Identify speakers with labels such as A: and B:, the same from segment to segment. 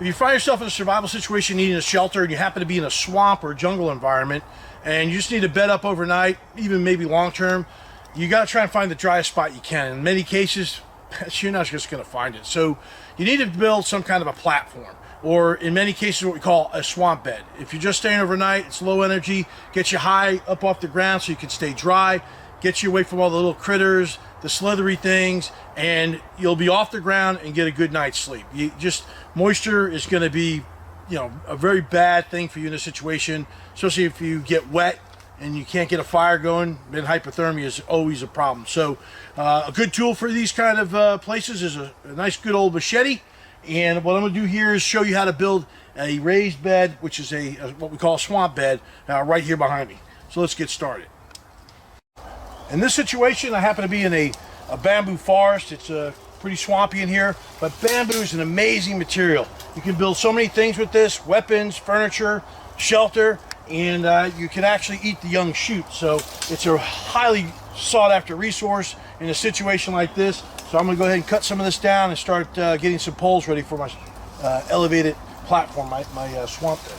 A: If you find yourself in a survival situation needing a shelter and you happen to be in a swamp or a jungle environment and you just need to bed up overnight, even maybe long term, you got to try and find the driest spot you can. In many cases, you're not just going to find it. So you need to build some kind of a platform, or in many cases what we call a swamp bed. If you're just staying overnight, it's low energy, gets you high up off the ground so you can stay dry, gets you away from all the little critters, the slithery things, and you'll be off the ground and get a good night's sleep. Moisture is going to be, a very bad thing for you in this situation, especially if you get wet and you can't get a fire going. Then hypothermia is always a problem. So a good tool for these kind of places is a nice good old machete. And what I'm going to do here is show you how to build a raised bed, which is what we call a swamp bed, right here behind me. So let's get started. In this situation, I happen to be in a bamboo forest. It's pretty swampy in here, but bamboo is an amazing material. You can build so many things with this: weapons, furniture, shelter, and you can actually eat the young shoots. So it's a highly sought after resource in a situation like this. So I'm going to go ahead and cut some of this down and start getting some poles ready for my elevated platform, my swamp bed.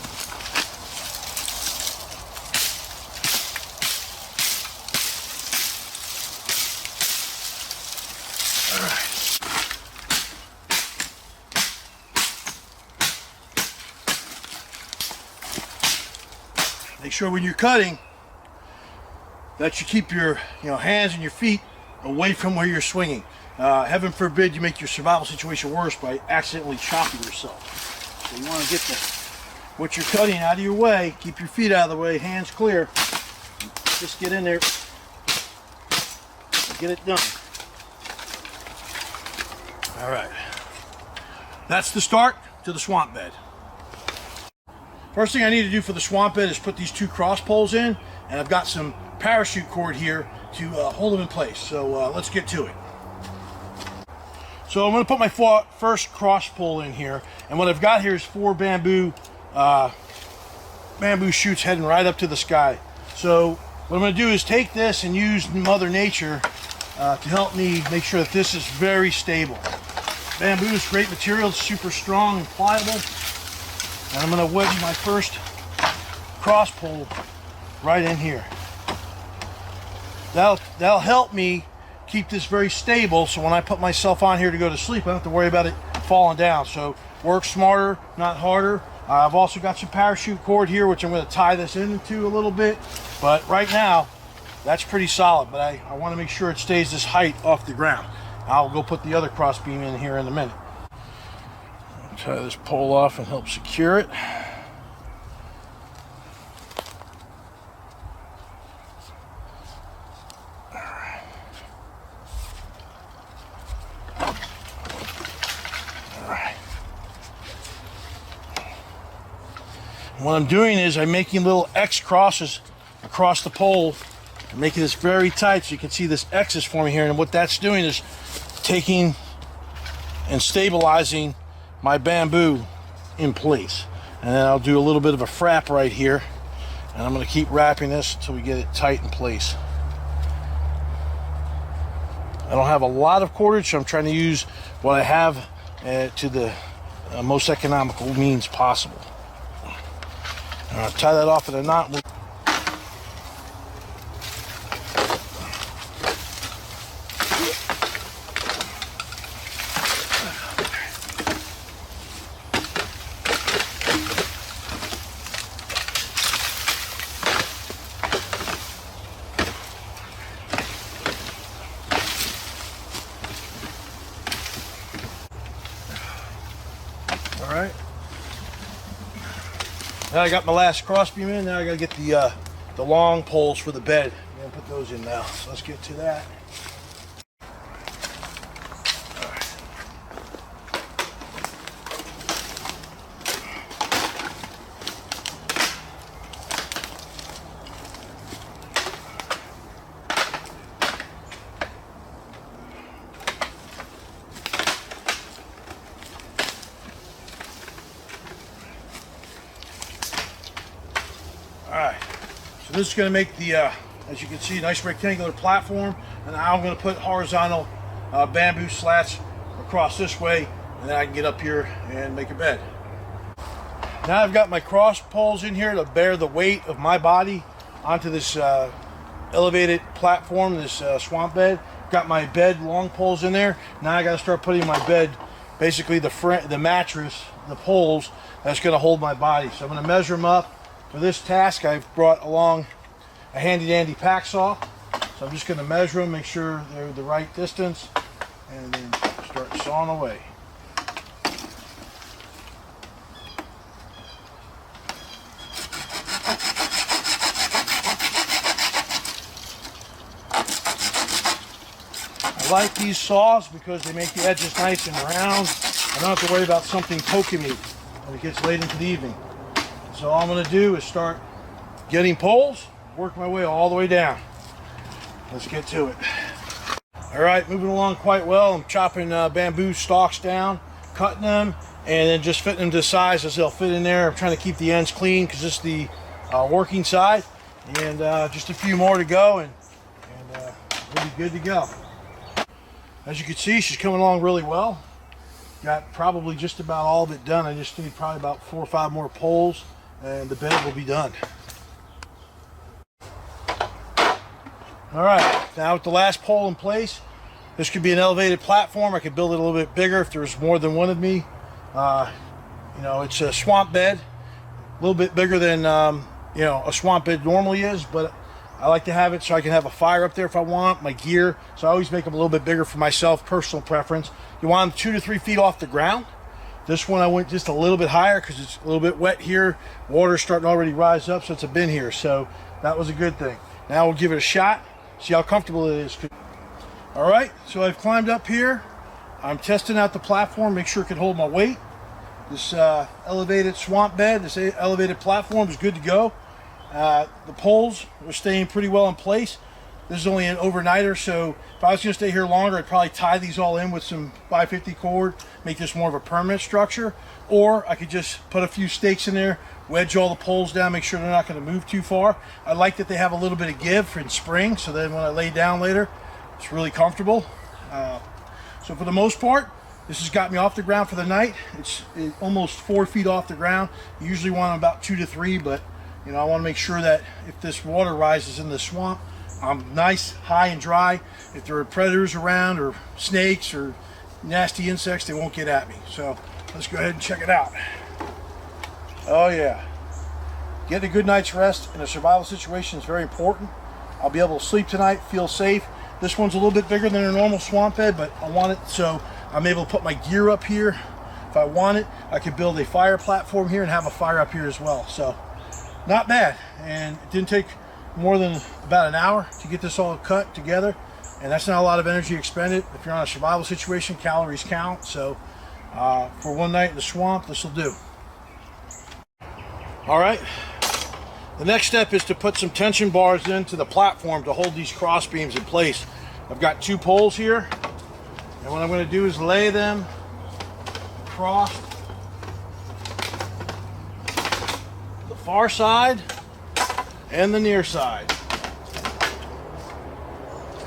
A: Make sure when you're cutting that you keep your hands and your feet away from where you're swinging. Heaven forbid you make your survival situation worse by accidentally chopping yourself. So you want to get what you're cutting out of your way, keep your feet out of the way, hands clear. Just get in there and get it done. All right. That's the start to the swamp bed. First thing I need to do for the swamp bed is put these two cross poles in, and I've got some parachute cord here to hold them in place. So let's get to it. So I'm going to put my first cross pole in here, and what I've got here is 4 bamboo shoots heading right up to the sky. So what I'm going to do is take this and use Mother Nature to help me make sure that this is very stable. Bamboo is great material, it's super strong and pliable. And I'm going to wedge my first cross pole right in here. That'll help me keep this very stable, so when I put myself on here to go to sleep, I don't have to worry about it falling down. So work smarter, not harder. I've also got some parachute cord here, which I'm going to tie this into a little bit. But right now, that's pretty solid. But I want to make sure it stays this height off the ground. I'll go put the other cross beam in here in a minute. Tie this pole off and help secure it. What I'm doing is I'm making little X crosses across the pole and making this very tight so you can see this X is forming here. And what that's doing is taking and stabilizing my bamboo in place. And then I'll do a little bit of a frap right here, and I'm going to keep wrapping this until we get it tight in place. I don't have a lot of cordage, so I'm trying to use what I have to the most economical means possible. And I'll tie that off at a knot. Now I got my last crossbeam in. Now I gotta get the long poles for the bed. I'm gonna put those in now. So let's get to that. Alright, so this is going to make the, as you can see, nice rectangular platform, and now I'm going to put horizontal bamboo slats across this way, and then I can get up here and make a bed. Now I've got my cross poles in here to bear the weight of my body onto this elevated platform, this swamp bed. Got my bed long poles in there. Now I got to start putting my bed, basically the mattress, the poles that's going to hold my body. So I'm going to measure them up. For this task, I've brought along a handy dandy pack saw. So I'm just going to measure them, make sure they're the right distance, and then start sawing away. I like these saws because they make the edges nice and round. I don't have to worry about something poking me when it gets late into the evening. So all I'm going to do is start getting poles, work my way all the way down. Let's get to it. All right, moving along quite well. I'm chopping bamboo stalks down, cutting them, and then just fitting them to size as they'll fit in there. I'm trying to keep the ends clean because this is the working side. And just a few more to go, and we'll be good to go. As you can see, she's coming along really well. Got probably just about all of it done. I just need probably about 4 or 5 more poles, and the bed will be done. All right, now with the last pole in place, this could be an elevated platform. I could build it a little bit bigger if there's more than one of me. You know, it's a swamp bed, a little bit bigger than you know, a swamp bed normally is, but I like to have it so I can have a fire up there if I want, my gear. So I always make them a little bit bigger for myself, personal preference. You want them 2 to 3 feet off the ground. This one I went just a little bit higher because it's a little bit wet here. Water's starting to already rise up, so it's a bin here. So that was a good thing. Now we'll give it a shot, see how comfortable it is. All right, so I've climbed up here. I'm testing out the platform, make sure it can hold my weight. This elevated swamp bed, this elevated platform is good to go. The poles are staying pretty well in place. This is only an overnighter, so if I was going to stay here longer, I'd probably tie these all in with some 550 cord, make this more of a permanent structure. Or I could just put a few stakes in there, wedge all the poles down, make sure they're not going to move too far. I like that they have a little bit of give in spring, so then when I lay down later, it's really comfortable. So for the most part, this has got me off the ground for the night. It's almost 4 feet off the ground. You usually want about 2 to 3, but you know, I want to make sure that if this water rises in the swamp, I'm nice, high and dry. If there are predators around or snakes or nasty insects, they won't get at me. So let's go ahead and check it out. Oh yeah. Getting a good night's rest in a survival situation is very important. I'll be able to sleep tonight, feel safe. This one's a little bit bigger than a normal swamp bed, but I want it so I'm able to put my gear up here. If I want it, I could build a fire platform here and have a fire up here as well. So not bad, and it didn't take more than about an hour to get this all cut together, and that's not a lot of energy expended. If you're on a survival situation, calories count, so for one night in the swamp, this will do. All right, the next step is to put some tension bars into the platform to hold these cross beams in place. I've got 2 poles here, and what I'm going to do is lay them across the far side and the near side.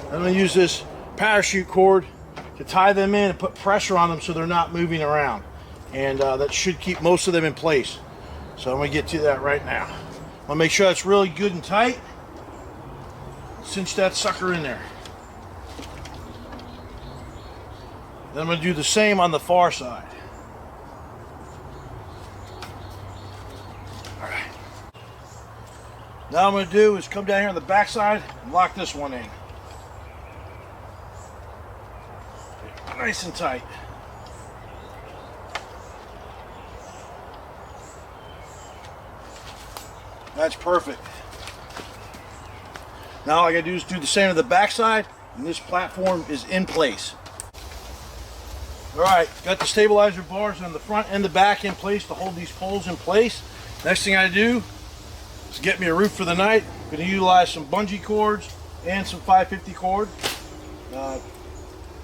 A: I'm going to use this parachute cord to tie them in and put pressure on them so they're not moving around, and that should keep most of them in place. So I'm going to get to that right now. I'll make sure that's really good and tight. Cinch that sucker in there. Then I'm going to do the same on the far side. All right. Now what I'm going to do is come down here on the back side and lock this one in. Nice and tight. That's perfect. Now all I gotta do is do the same to the back side, and this platform is in place. All right, got the stabilizer bars on the front and the back in place to hold these poles in place. Next thing I do is get me a roof for the night. I'm gonna utilize some bungee cords and some 550 cord.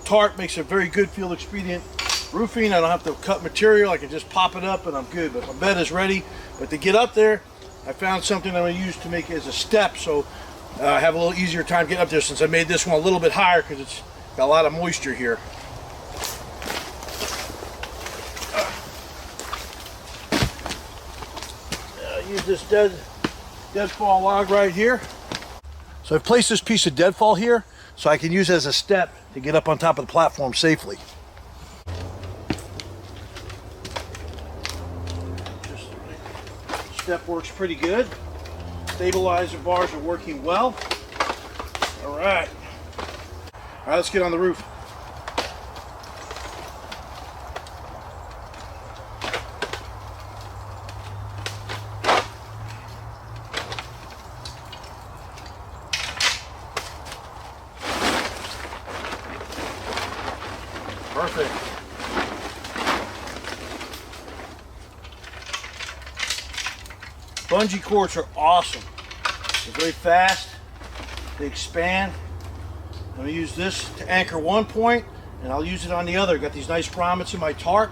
A: Tarp makes a very good field expedient roofing. I don't have to cut material. I can just pop it up and I'm good. But my bed is ready. But to get up there, I found something I'm going to use to make it as a step, so I have a little easier time getting up there since I made this one a little bit higher because it's got a lot of moisture here. I'll use this deadfall log right here. So I've placed this piece of deadfall here so I can use it as a step to get up on top of the platform safely. Step works pretty good. Stabilizer bars are working well. All right, let's get on the roof. Perfect. Bungee cords are awesome. They're very fast. They expand. I'm going to use this to anchor one point, and I'll use it on the other. Got these nice grommets in my tarp,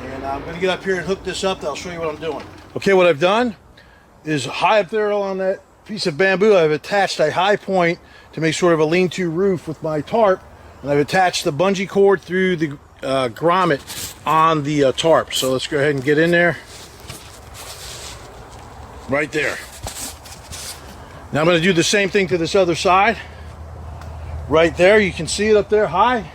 A: and I'm going to get up here and hook this up. I'll show you what I'm doing. Okay, what I've done is high up there on that piece of bamboo, I've attached a high point to make sort of a lean-to roof with my tarp, and I've attached the bungee cord through the grommet on the tarp. So let's go ahead and get in there. Right there. Now I'm going to do the same thing to this other side. Right there, you can see it up there high.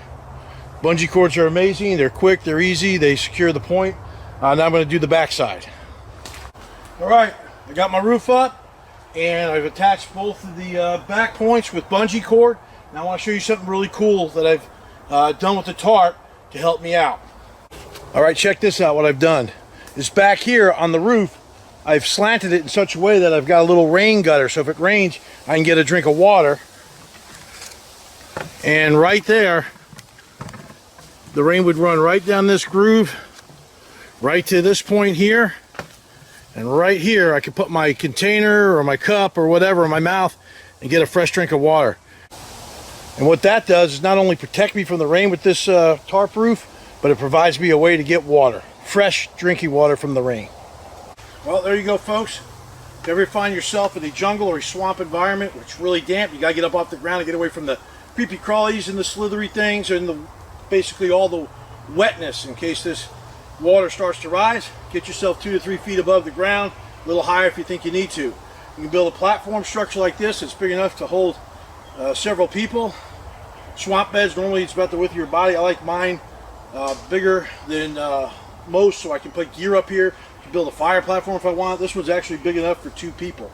A: Bungee cords are amazing. They're quick, they're easy, they secure the point. Now I'm going to do the back side. All right, I got my roof up, and I've attached both of the back points with bungee cord. Now I want to show you something really cool that I've done with the tarp to help me out. All right, check this out. What I've done is back here on the roof, I've slanted it in such a way that I've got a little rain gutter, so if it rains, I can get a drink of water. And right there, the rain would run right down this groove, right to this point here, and right here I could put my container or my cup or whatever in my mouth and get a fresh drink of water. And what that does is not only protect me from the rain with this tarp roof, but it provides me a way to get water, fresh drinking water from the rain. Well, there you go, folks. If you ever find yourself in a jungle or a swamp environment where it's really damp, you gotta get up off the ground and get away from the creepy crawlies and the slithery things and basically all the wetness in case this water starts to rise. Get yourself 2 to 3 feet above the ground, a little higher if you think you need to. You can build a platform structure like this. It's big enough to hold several people. Swamp beds, normally it's about the width of your body. I like mine bigger than most, so I can put gear up here. Build a fire platform if I want. This one's actually big enough for 2 people.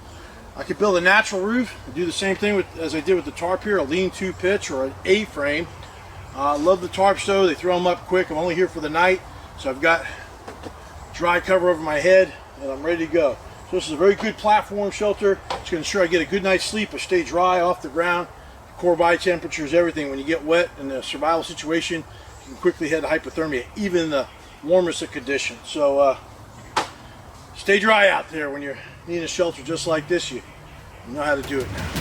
A: I could build a natural roof and do the same thing as I did with the tarp here, a lean-to pitch or an A-frame. I love the tarps though. They throw them up quick. I'm only here for the night, so I've got dry cover over my head and I'm ready to go. So this is a very good platform shelter. It's going to ensure I get a good night's sleep. I stay dry off the ground. Core body temperature is everything. When you get wet in a survival situation, you can quickly head to hypothermia, even in the warmest of conditions. So stay dry out there when you're needing a shelter just like this. You know how to do it now.